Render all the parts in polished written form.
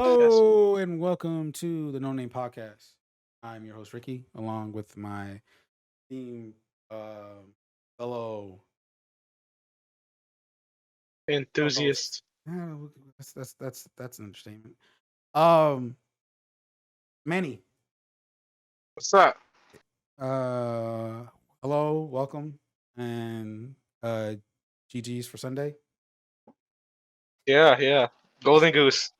Yes. Hello and welcome to the No Name Podcast. I'm your host Ricky, along with my team fellow co-host. Enthusiast. Yeah, that's an understatement. Um, Manny. What's up? Uh, Hello, welcome, and GG's for Sunday. Yeah. Golden Goose.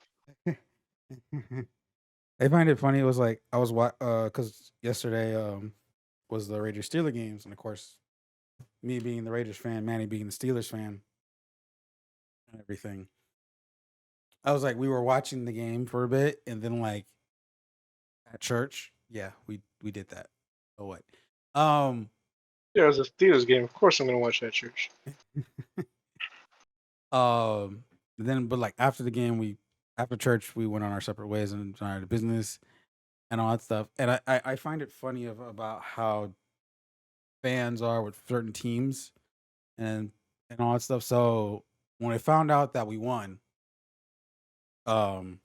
I find it funny. It was like I was because yesterday was the Raiders Steelers games, and of course me being the Raiders fan, Manny being the Steelers fan, and everything. I was like, we were watching the game for a bit, and then like at church, yeah, we did that. Oh what? Um, Yeah, it was a Steelers game. Of course I'm gonna watch that church. um, then but like after the game, we after church we went on our separate ways and started business and all that stuff. And I find it funny about how fans are with certain teams and all that stuff. So when I found out that we won, um,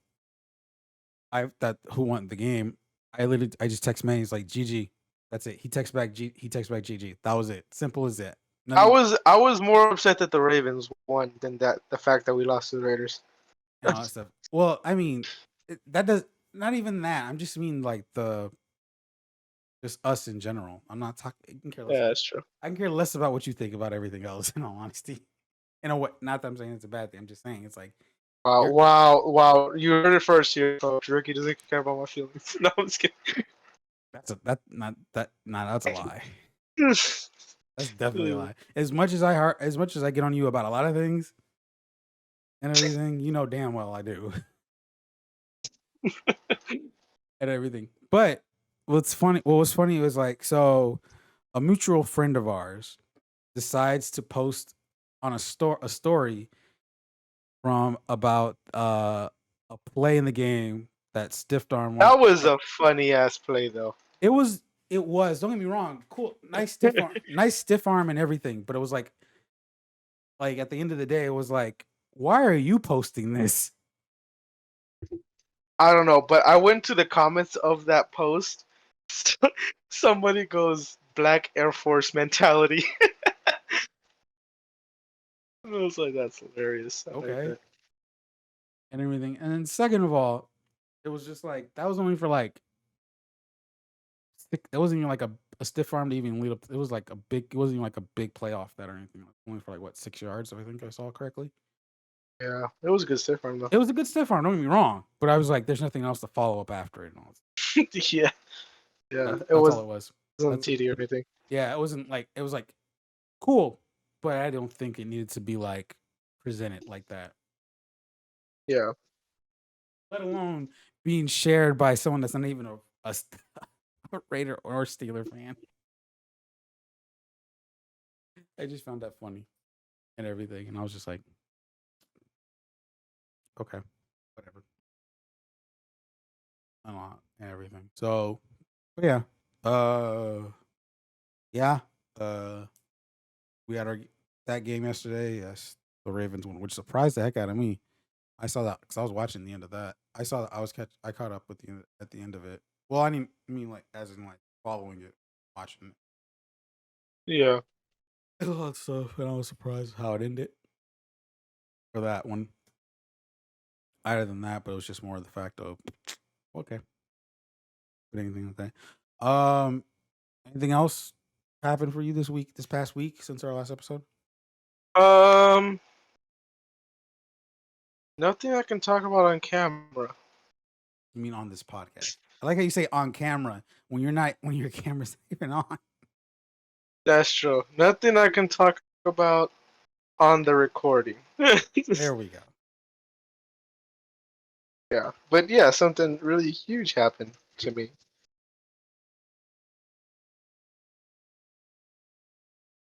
I that who won the game, I just text Manny. He's like GG. That's it. He texts back GG. That was it. Simple as that. I Nothing was I was more upset that the Ravens won than that the fact that we lost to the Raiders. and all that stuff. Well, I mean, that does not even that. I'm just mean like the just us in general. I'm not talking. I can care less. Yeah, that's true. I can care less about what you think about everything else. In all honesty, in a way, not that I'm saying it's a bad thing. I'm just saying it's like Wow, you're wow. You heard it first here, folks. Ricky doesn't care about my feelings. No, I'm just kidding. that's a that not that nah, that's a lie. That's definitely a lie. As much as I get on you about a lot of things and everything, you know damn well I do and everything. But what was funny was like so a mutual friend of ours decides to post on a story from about a play in the game that stiff arm one. That was a funny ass play though. It was don't get me wrong, cool, nice stiff arm and everything, but it was like at the end of the day it was like why are you posting this? I don't know, but I went to the comments of that post. Somebody goes Black Air Force mentality. I was like, that's hilarious. I like Okay. that. And everything. And then second of all, it was just like that was only for like it wasn't even like a stiff arm to even lead up. It was like it wasn't even like a big playoff that or anything. It was only for like what 6 yards, if I think I saw correctly. Yeah, it was a good stiff arm though. It was a good stiff arm, don't get me wrong. But I was like, there's nothing else to follow up after it and all. Yeah, yeah. It That's all it was. wasn't That's TD or anything. yeah, it was like cool, but I don't think it needed to be like presented like that. Yeah, Let alone being shared by someone that's not even a Raider or Steeler fan. I just found that funny and everything, and I was just like, okay, whatever, and everything. So, but yeah, yeah, uh, we had our that game yesterday. Yes, the Ravens won, which surprised the heck out of me. I saw that because I was watching the end of that. I caught up with the at the end of it. Well, I mean like as in like following it, watching it. yeah. A lot of stuff, and I was surprised how it ended for that one. Other than that, but it was just more of the fact of okay, but anything like that. Anything else happened for you this past week since our last episode? Um, Nothing I can talk about on camera. I mean, on this podcast. I like how you say on camera when you're not when your camera's not even on. That's true. Nothing I can talk about on the recording. There we go. Yeah, but yeah, something really huge happened to me.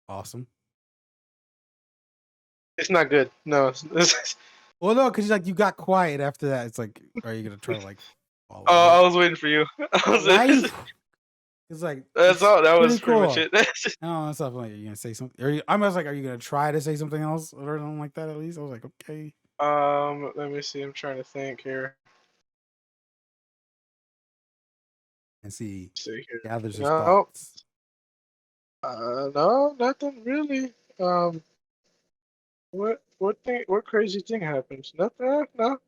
Awesome. It's not good. No, Well, no, because like you got quiet after that. It's like, are you gonna try to like follow oh, up? I was waiting for you. Why? It's like That's it's all. That pretty was pretty much cool. it. No, that's not like you're gonna say something. I was like, are you gonna try to say something else or something like that? At least I was like, okay. Let me see. I'm trying to think here. and see See here. gathers his No, thoughts. no, nothing really. What crazy thing happens? Nothing. No,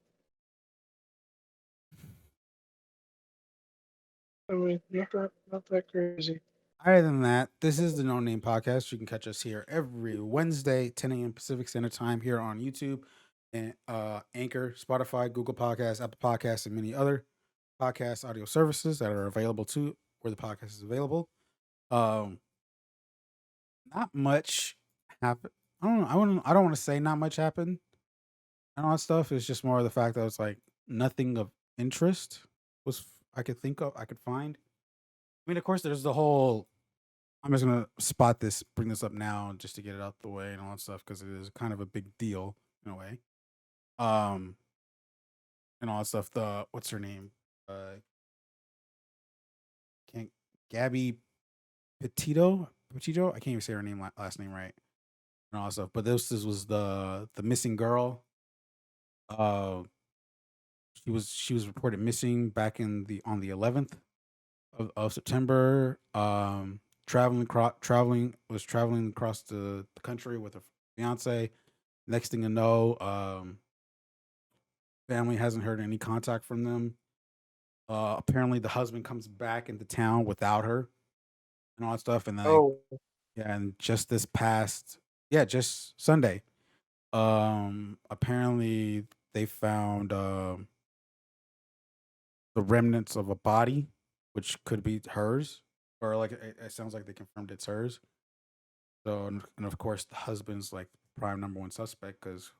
I mean, not that crazy. Other than that, this is the No Name Podcast. You can catch us here every Wednesday, 10 a.m. Pacific Standard Time here on YouTube and Anchor, Spotify, Google Podcasts, Apple Podcasts, and many other podcast audio services that are available too, where the podcast is available. Um, Not much happened. I don't know. I don't want to say not much happened and all that stuff. It's just more of the fact that it's like nothing of interest was I could think of, I could find. I mean, of course, there's the whole. I'm just gonna bring this up now, just to get it out the way and all that stuff, because it is kind of a big deal in a way. Um, and all that stuff. The what's her name? Can't Gabby Petito. I can't even say her name last name right and all that stuff. But this was the missing girl. Uh, she was reported missing back in the on the 11th of September. Traveling across the country with her fiance. Next thing you know, family hasn't heard any contact from them. Apparently, the husband comes back into town without her and all that stuff. And like, Oh, yeah, and just this past, yeah, just Sunday, apparently they found the remnants of a body, which could be hers, or like it sounds like they confirmed it's hers. So, and of course, the husband's like prime number one suspect because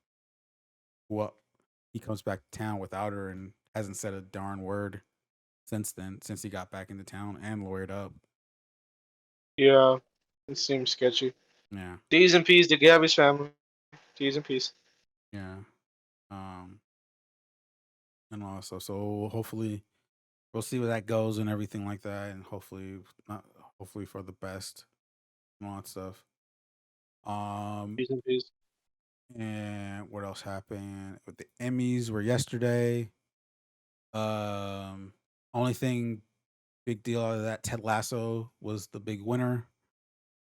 what he comes back to town without her and hasn't said a darn word since then, since he got back into town and lawyered up. yeah. It seems sketchy. Yeah, D's and P's to Gabby's family. D's and P's. yeah. Um, and also, so hopefully we'll see where that goes and everything like that, and not hopefully for the best and all that stuff. Um, D's and P's. and what else happened? With the Emmys were yesterday. Um, Only thing big deal out of that, Ted Lasso was the big winner.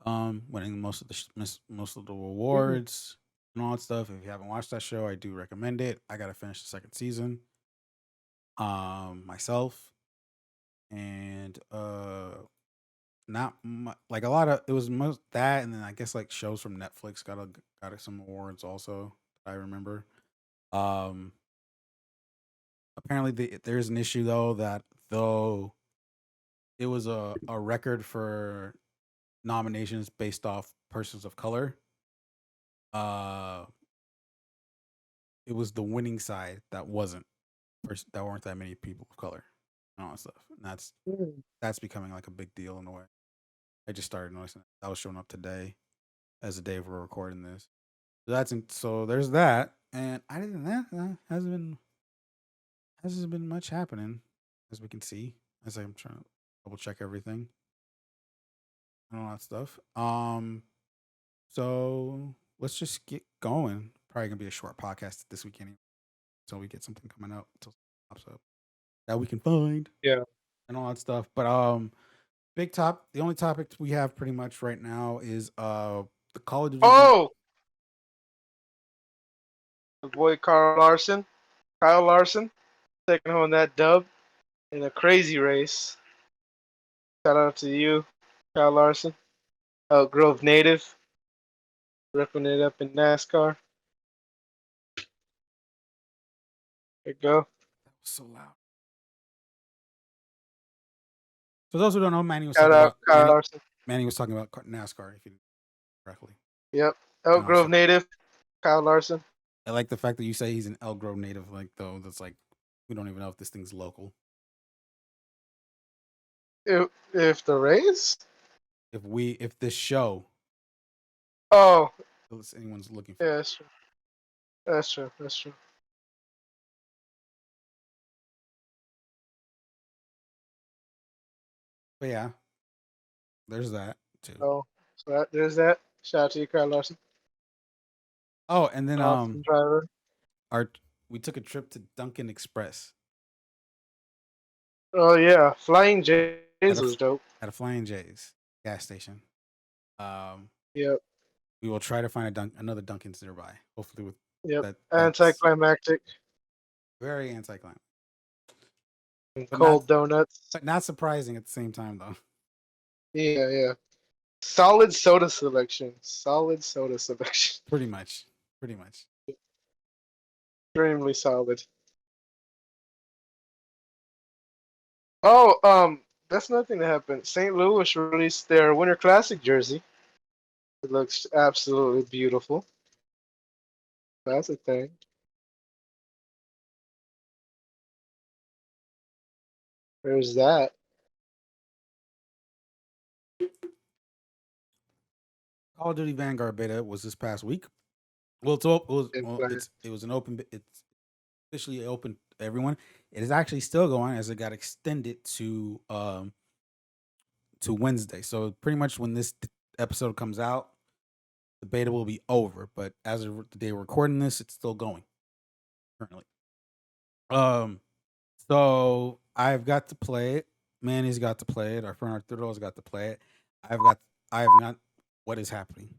Winning most of the Ooh. awards and all that stuff. If you haven't watched that show, I do recommend it. I gotta finish the second season. Myself and not like a lot of it was most that, and then I guess like shows from Netflix got some awards also that I remember. Um, Apparently there's an issue though that though it was a record for nominations based off persons of color. Uh, it was the winning side that wasn't that weren't that many people of color and all that stuff. And Mm. that's becoming like a big deal in a way. I just started noticing that was showing up today as the day we're recording this. So there's that. And other than that, hasn't been much happening as we can see as I'm trying to double check everything and all that stuff. So let's just get going. Probably gonna be a short podcast this weekend until we get something coming out until it pops up that we can find Yeah. and all that stuff. But the only topic we have pretty much right now is the Call of Duty. Oh, the boy Kyle Larson, taking home that dub in a crazy race. Shout out to you, Kyle Larson, Elk Grove native, ripping it up in NASCAR. There you go. That was so loud. For those who don't know, Shout out Kyle Larson. Manny was talking about NASCAR, if you correctly. Yep. And Elk Grove also, native, Kyle Larson. I like the fact that you say he's an Elk Grove native. Like though, that's like we don't even know if this thing's local. If the race? If this show, Oh, if anyone's looking for, yeah, that's true. That's true. That's true. but yeah, there's that too. Oh, so there's that. Shout out to you, Kyle Larson. Oh, and then Awesome driver. our we took a trip to Dunkin' Express. Oh yeah, Flying J's at a was dope. at a Flying J's gas station. Um, Yep, we will try to find another Dunkin's nearby. Hopefully, with yep. that's Anticlimactic very anticlimactic, and but not cold donuts. surprising at the same time though. Yeah, yeah. Solid soda selection. Solid soda selection. Pretty much, pretty much. Extremely solid. Oh, that's nothing that happened. St. Louis released their Winter Classic jersey. It looks absolutely beautiful. That's a thing. There's that. Call of Duty Vanguard beta was this past week. Well, Been playing. it was an open. It's officially open to everyone. It is actually still going as it got extended to Wednesday. So pretty much when this episode comes out, the beta will be over. But as of the day we're recording this, it's still going currently. Um, so I've got to play it. Manny's got to play it. Our friend Arturo's got to play it. I have not. What is happening?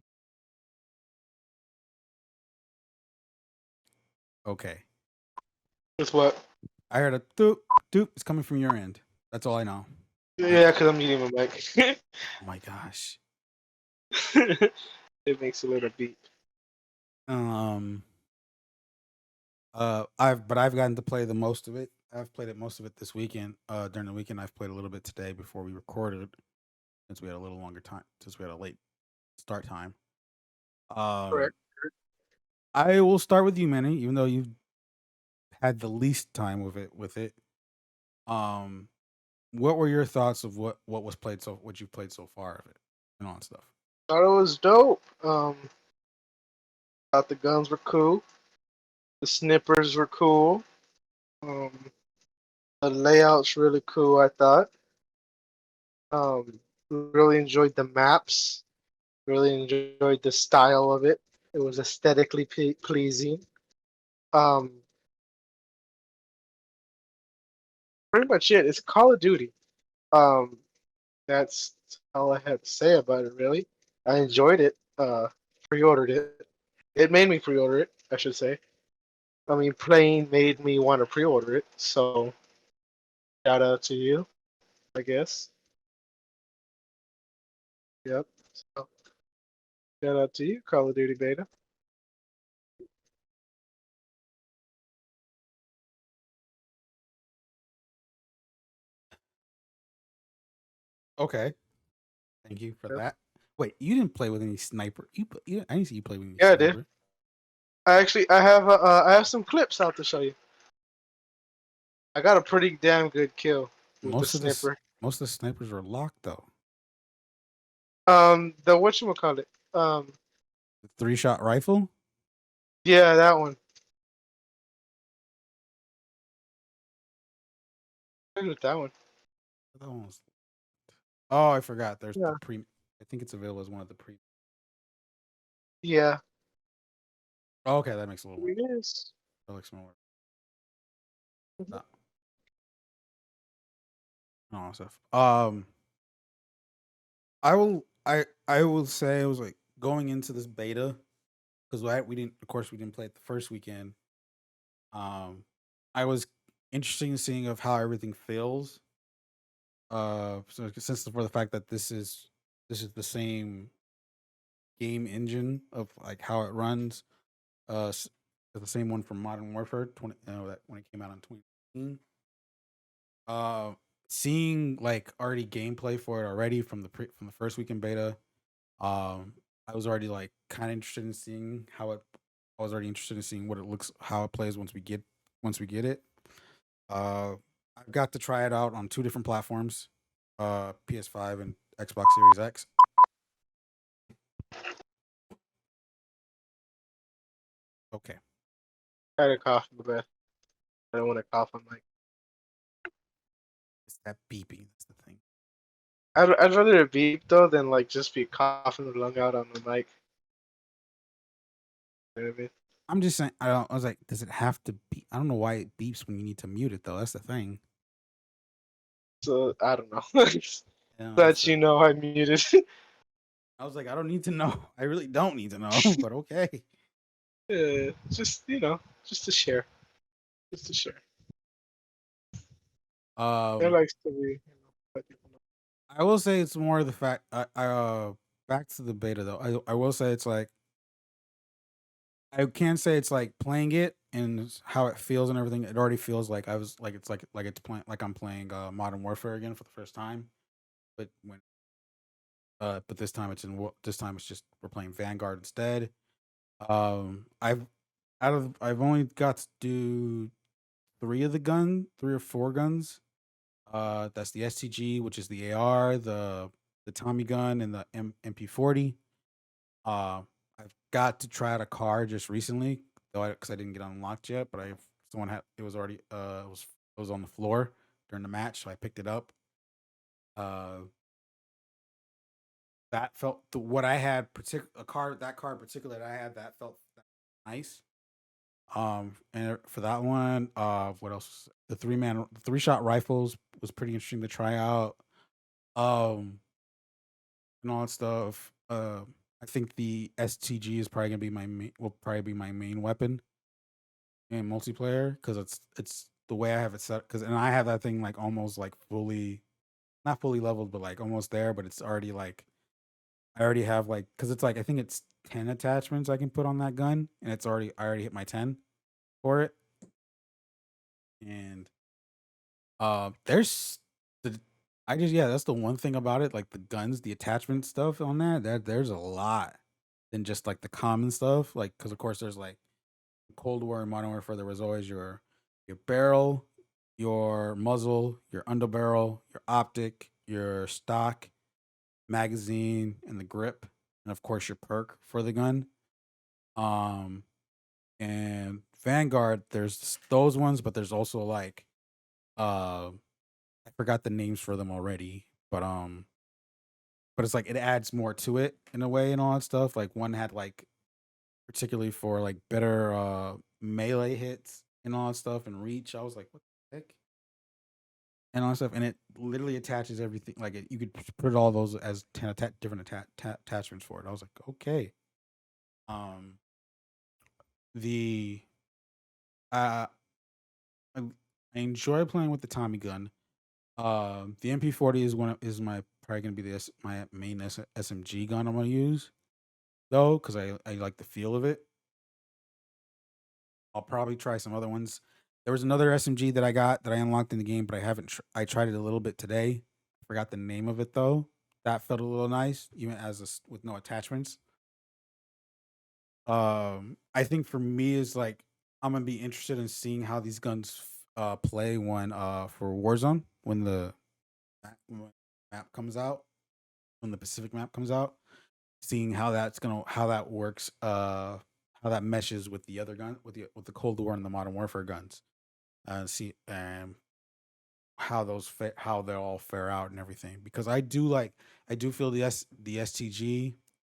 Okay, With what? I heard a doop doop. It's coming from your end. That's all I know. Yeah, because I'm eating my mic. Oh my gosh. It makes a little beep. Um. I've gotten to play the most of it. I've played it most of it this weekend. During the weekend, I've played a little bit today before we recorded, since we had a little longer time, since we had a late start time. Um, Correct. I will start with you, Manny, even though you've had the least time with it. Um, what were your thoughts of what was played what you've played so far of it and all that stuff? Thought it was dope. Thought the guns were cool. The snippers were cool. Um, the layout's really cool. I thought. Really enjoyed the maps. Really enjoyed the style of it. It was aesthetically pleasing. Um, Pretty much it. It's Call of Duty. Um, that's all I have to say about it. Really, I enjoyed it. Pre-ordered it. It made me pre-order it, I should say. I mean, playing made me want to pre-order it. So shout out to you, I guess. Yep. So shout out to you, Call of Duty Beta. Okay, thank you for Yep. that. Wait, you didn't play with any sniper? I didn't see you play with any Yeah, I did. sniper. I have some clips out to show you. I got a pretty damn good kill with the Most of this, sniper. most of the snipers are locked though. The whatchamacallit? The 3-shot rifle. Yeah, that one. Look at that one. That one was. Oh, I forgot. There's the Yeah. pre. I think it's available as one of the pre. Yeah. Oh, okay, that makes a little more. It is. That looks more. Mhm. Uh, no stuff. I will say it was like going into this beta because we didn't. Of course, we didn't play it the first weekend. I was interested in seeing of how everything feels. So since for the fact that this is the same game engine of like how it runs. S- the same one from Modern Warfare 20. That when it came out in 2019. Uh, Seeing like already gameplay for it already from the first weekend beta. I was already like kind of interested in seeing how it. I was already interested in seeing what it looks, how it plays once we get it. Uh, I've got to try it out on two different platforms, PS5 and Xbox Series X. Okay, I had a cough in the bed. I don't want to cough on mic. it's that beeping. That's the thing. I'd rather it beep though than like just be coughing the lung out on the mic. You know what I mean? I'm just saying. I was like, does it have to be? I don't know why it beeps when you need to mute it though. That's the thing. So I don't know. Yeah, That so you know I muted. I was like, I don't need to know. I really don't need to know, but okay. Yeah, just just to share, just to share. It Um, likes to be, let people know. I will say it's more the fact. Back to the beta though. I will say it's like I can say it's like playing it and how it feels and everything. It already feels like I was like it's playing like I'm playing Modern Warfare again for the first time. But when but this time this time it's just we're playing Vanguard instead. I've only got to do three or four guns. That's the STG, which is the AR, the Tommy gun, and the MP40. Uh, I've got to try out a car just recently, though, because I didn't get unlocked yet. But someone had it was already it was on the floor during the match, so I picked it up. Uh, that felt what I had a car that car in particular that I had that felt nice. And for that one, what else? The 3-shot rifles was pretty interesting to try out. Um, and all that stuff. I think the STG is probably gonna be will probably be my main weapon in multiplayer because it's the way I have it set. Because and I have that thing like almost like fully, not fully leveled, but like almost there. But it's already like I already have like because it's like I think it's 10 attachments I can put on that gun, and I already hit my 10 for it. And there's the I just yeah, that's the one thing about it, like the guns, the attachment stuff on that there's a lot than just like the common stuff. Like because of course there's like Cold War and Modern Warfare, there was always your barrel, your muzzle, your underbarrel, your optic, your stock, magazine, and the grip, and of course your perk for the gun. Um and Vanguard, there's those ones, but there's also like uh I forgot the names for them already, but it's like it adds more to it in a way and all that stuff. Like one had like particularly for like better melee hits and all that stuff and reach. I was like, what the heck? And all that stuff, and it literally attaches everything. Like you could put all those as 10 different attachments for it. I was like, okay. Um, the uh, I, I enjoy playing with the Tommy gun. The MP40 is my probably gonna be my main SMG gun I'm gonna use though, because I like the feel of it. I'll probably try some other ones. There was another SMG that I got that I unlocked in the game, but I haven't. I tried it a little bit today. Forgot the name of it though. That felt a little nice, even with no attachments. I think for me is like I'm gonna be interested in seeing how these guns play when for Warzone when when the map comes out, when the Pacific map comes out, seeing how that works, how that meshes with the other gun with the Cold War and the Modern Warfare guns. See how they all fare out and everything. Because I do feel the STG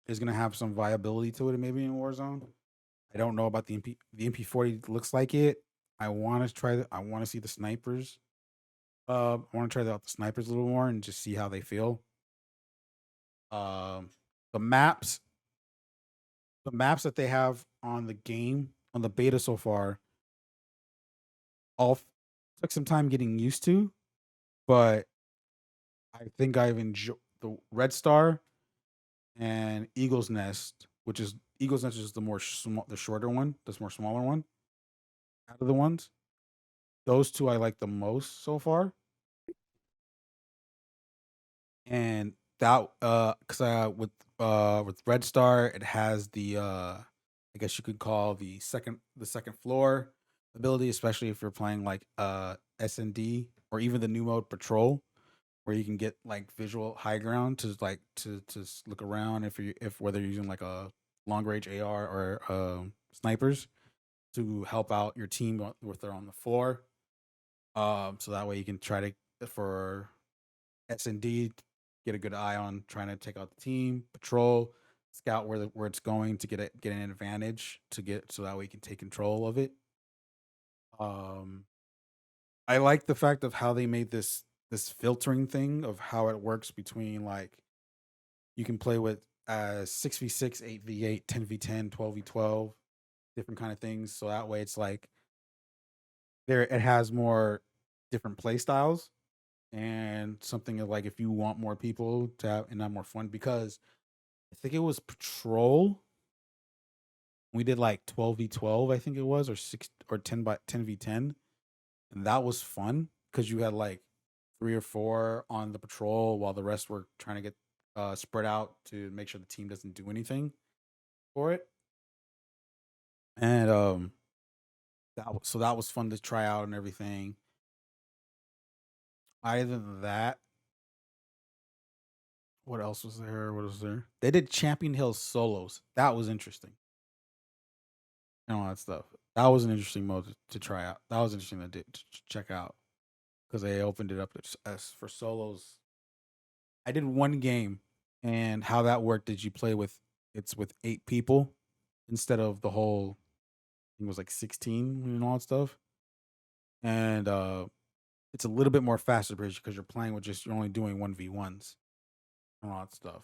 is gonna have some viability to it maybe in Warzone. I don't know about the MP40 looks like it. I want to see the snipers. I want to try out the snipers a little more and just see how they feel. Um, the maps the maps that they have on the game on the beta so far took some time getting used to, but I think I've enjoyed the Red Star and Eagle's Nest, which is Eagle's Nest is the the shorter one, the more smaller one out of the ones. Those two I like the most so far, and that because with Red Star it has the I guess you could call the second floor ability, especially if you're playing like S&D or even the new mode Patrol, where you can get like visual high ground to like to look around if whether you're using like a long range AR or snipers to help out your team if they're on the floor. So that way you can try to for S&D get a good eye on trying to take out the team, patrol, scout where it's going to get an advantage to get so that way you can take control of it. Um, I like the fact of how they made this. this filtering thing of how it works between like you can play with 6v6, 8v8, 10v10, 12v12, different kind of things. So that way it's like there it has more different play styles and something of like if you want more people to have and have more fun because I think it was patrol. We did like 12v12, I think it was, or 10v10, and that was fun because you had like 3 or 4 on the patrol while the rest were trying to get spread out to make sure the team doesn't do anything for it. And so that was fun to try out and everything. Other than that, what else was there? What was there? They did Champion Hill solos. That was interesting. And all that stuff. That was an interesting mode to try out. That was interesting to check out because they opened it up as for solos. I did one game, and how that worked is you play with it's with 8 people instead of the whole. I think it was like 16 and all that stuff, and it's a little bit more faster because you're playing with just you're only doing 1v1s and all that stuff.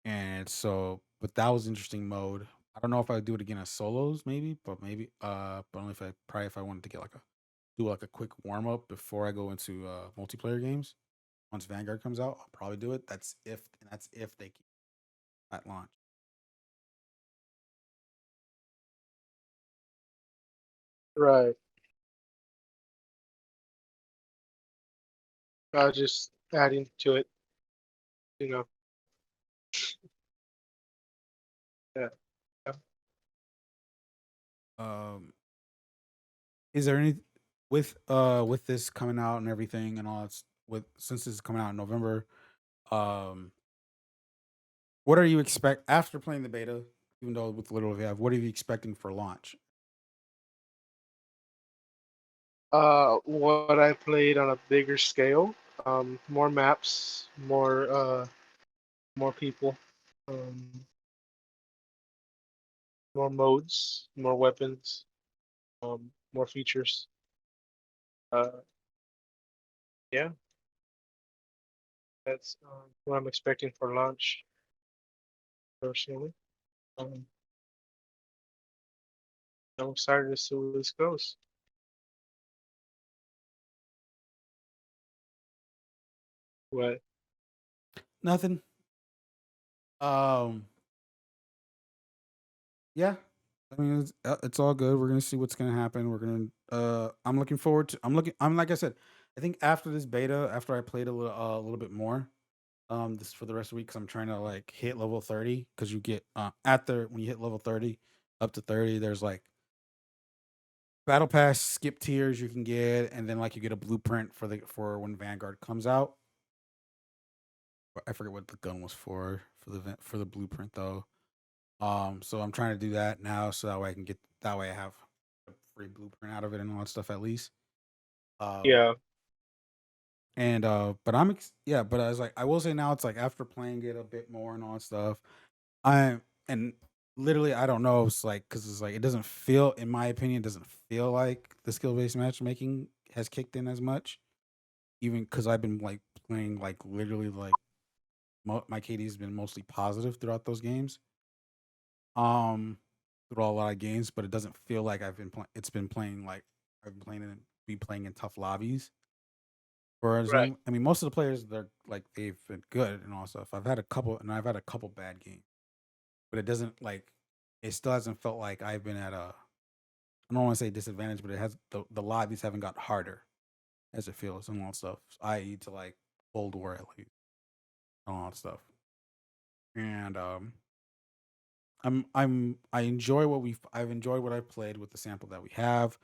And so, but that was interesting mode. I don't know if I'd do it again as solos, maybe, but only if I wanted to get like a do like a quick warm up before I go into multiplayer games. Once Vanguard comes out, I'll probably do it. That's if they keep at launch. Right. Just adding to it, you know. Yeah. Yeah. Um, is there any with this coming out and everything and all that's with since this is coming out in November? Um, what are you expect after playing the beta? Even though with little we have, what are you expecting for launch? What I played on a bigger scale, more maps, more people, um, more modes, more weapons, more features. Uh, yeah, that's what I'm expecting for launch personally. Um, I'm excited to see where this goes. What? Nothing. Um, yeah. I mean, it's all good. We're gonna see what's gonna happen. We're gonna. I'm looking forward to. I'm looking. I'm like I said. I think after this beta, after I played a little bit more, this for the rest of the week, because I'm trying to like hit level 30. Because you get at the when you hit level 30, up to 30, there's like battle pass skip tiers you can get, and then like you get a blueprint for when Vanguard comes out. I forget what the gun was for the blueprint though. So I'm trying to do that now so that way I have a free blueprint out of it and all that stuff at least. Um, Yeah, and but yeah, but I was like, I will say now it's like after playing it a bit more and all that stuff, I and literally I don't know. It's like because it's like it doesn't feel, in my opinion, it doesn't feel like the skill based matchmaking has kicked in as much. Even because I've been like playing like literally like my KD's been mostly positive throughout those games. Um, through a lot of games, but it doesn't feel like it's been playing like I've been playing in tough lobbies for as right, long. I mean, most of the players they're like they've been good and all stuff. I've had a couple bad games, but it doesn't like it still hasn't felt like I've been at a I don't want to say disadvantage, but it has the lobbies haven't got harder as it feels and all that stuff. I.e. to like Cold War at least and all that stuff. And I enjoy I've enjoyed what I've played with the sample that we have.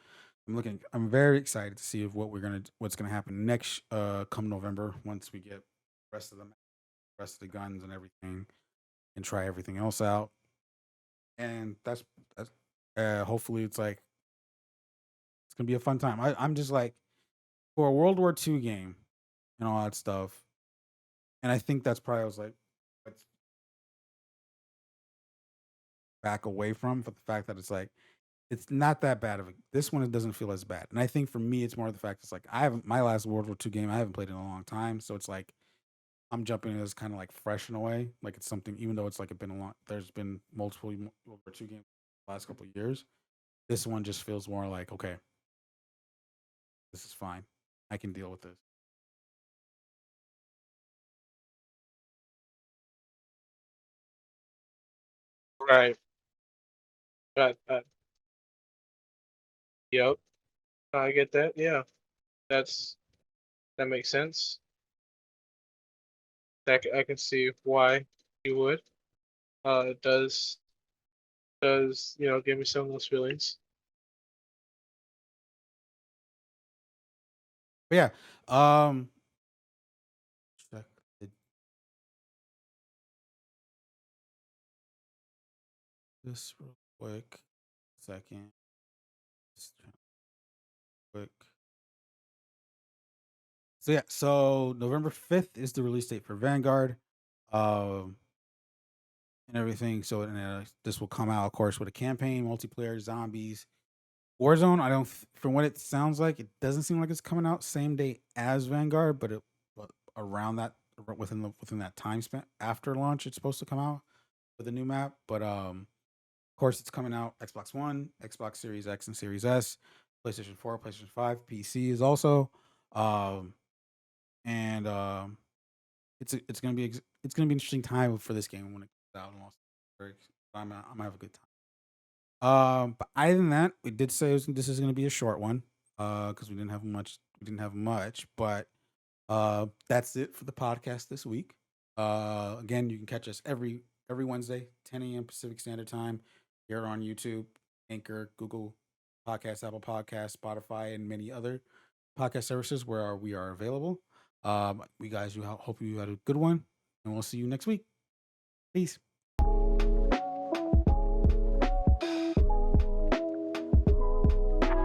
I'm very excited to see what's gonna happen next come November once we get rest of the rest of the guns and everything and try everything else out. And that's hopefully it's gonna be a fun time. I'm just like for a World War II game and all that stuff. And I think that's probably I was like let's back away from for the fact that it's like it's not that bad of a. This one it doesn't feel as bad, and I think for me it's more the fact it's like I haven't my last World War II game I haven't played in a long time, so it's like I'm jumping in as kind of like fresh in a way, like it's something even though it's like been a long. There's been multiple World War II games the last couple of years. This one just feels more like okay, this is fine. I can deal with this. Right. That. Yep. I get that. Yeah. That's that makes sense. I can see why you would. It does give me some of those feelings. But yeah, check this real quick. Second, just quick. So yeah, so November 5th is the release date for Vanguard, um, and everything. So this will come out, of course, with a campaign, multiplayer, zombies, Warzone. I don't, from what it sounds like, it doesn't seem like it's coming out same day as Vanguard, but around that within that time span after launch, it's supposed to come out with a new map. But of course, it's coming out Xbox One, Xbox Series X and Series S, PlayStation 4, PlayStation 5, PC is also, um, and it's gonna be it's gonna be an interesting time for this game when it comes out. And all. I'm gonna have a good time. But other than that, we did say this is gonna be a short one, because we didn't have much. We didn't have much, but that's it for the podcast this week. Again, you can catch us every Wednesday, 10 a.m. Pacific Standard Time, here on YouTube, Anchor, Google Podcasts, Apple Podcasts, Spotify, and many other podcast services where we are available. We guys, you hope you had a good one, and we'll see you next week. Peace.